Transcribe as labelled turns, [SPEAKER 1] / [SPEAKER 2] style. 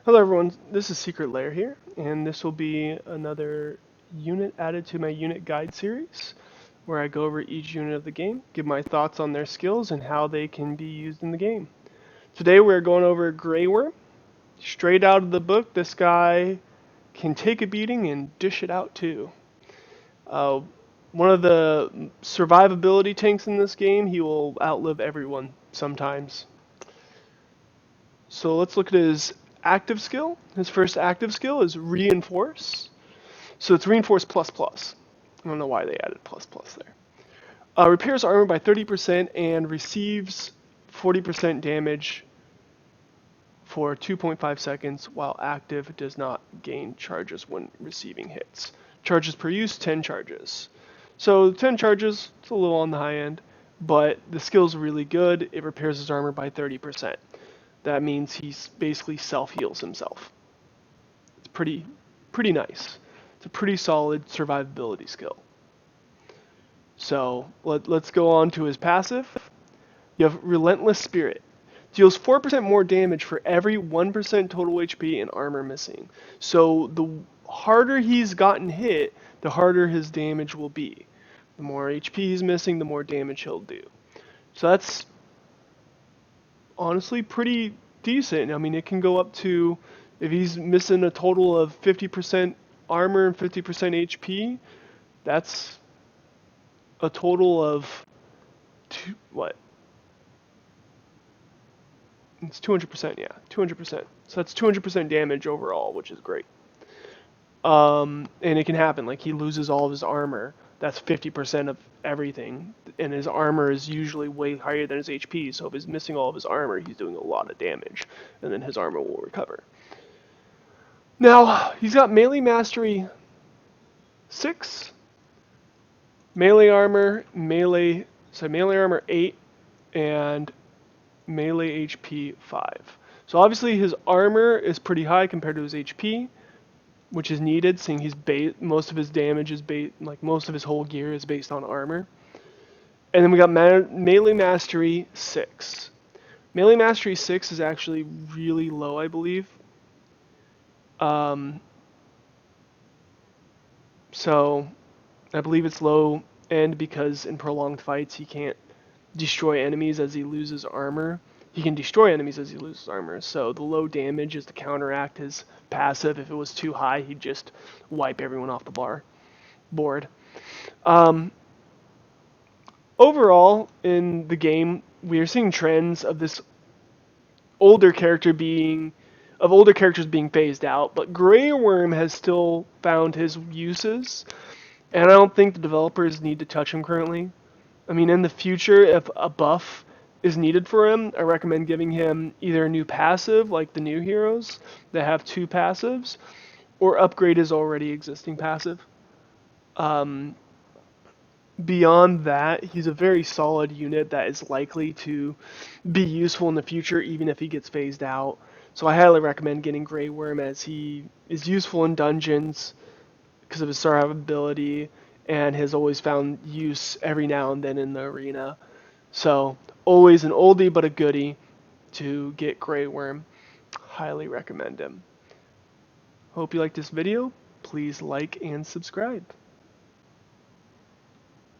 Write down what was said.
[SPEAKER 1] Hello everyone, this is Secret Lair here, and this will be another unit added to my unit guide series, where I go over each unit of the game, give my thoughts on their skills and how they can be used in the game. Today we're going over Greyworm. Straight out of the book, this guy can take a beating and dish it out too. Uh, One of the survivability tanks in this game, he will outlive everyone sometimes. So let's look at his active skill. His first active skill is Reinforce. So it's Reinforce plus plus. I don't know why they added plus plus there. Repairs armor by 30% and receives 40% damage for 2.5 seconds, while active does not gain charges when receiving hits. Charges per use, 10 charges. So 10 charges, it's a little on the high end, but the skill's really good. It repairs his armor by 30%. That means he's basically self-heals himself. It's pretty nice. It's a pretty solid survivability skill. So let's go on to his passive. You have Relentless Spirit. Deals 4% more damage for every 1% total HP and armor missing. So the harder he's gotten hit, the harder his damage will be. The more HP he's missing, the more damage he'll do. So that's honestly pretty decent. I mean, it can go up to, if he's missing a total of 50% armor and 50% HP, that's a total of what? It's 200%, yeah, 200%. So that's 200% damage overall, which is great. And it can happen, like he loses all of his armor. That's 50% of everything, and his armor is usually way higher than his HP, so if he's missing all of his armor, he's doing a lot of damage, and then his armor will recover. Now, he's got Melee Mastery 6, Melee Armor, Melee Armor 8, and Melee HP 5. So obviously his armor is pretty high compared to his HP, which is needed, seeing he's most of his damage is like most of his whole gear is based on armor. And then we got Melee Mastery 6. Melee Mastery 6 is actually really low, I believe. So I believe it's low end because in prolonged fights he can't destroy enemies as he loses armor. He can destroy enemies as he loses armor, so the low damage is to counteract his passive. If it was too high, he'd just wipe everyone off the board. Overall, in the game, we are seeing trends of this older characters being phased out, but Greyworm has still found his uses, and I don't think the developers need to touch him currently. I mean, in the future, if a buff is needed for him, I recommend giving him either a new passive, like the new heroes that have 2 passives, or upgrade his already existing passive. Beyond that, he's a very solid unit that is likely to be useful in the future, even if he gets phased out. So I highly recommend getting Greyworm, as he is useful in dungeons because of his survivability and has always found use every now and then in the arena. So always an oldie but a goodie to get Greyworm. Highly recommend him. Hope you liked this video. Please like and subscribe.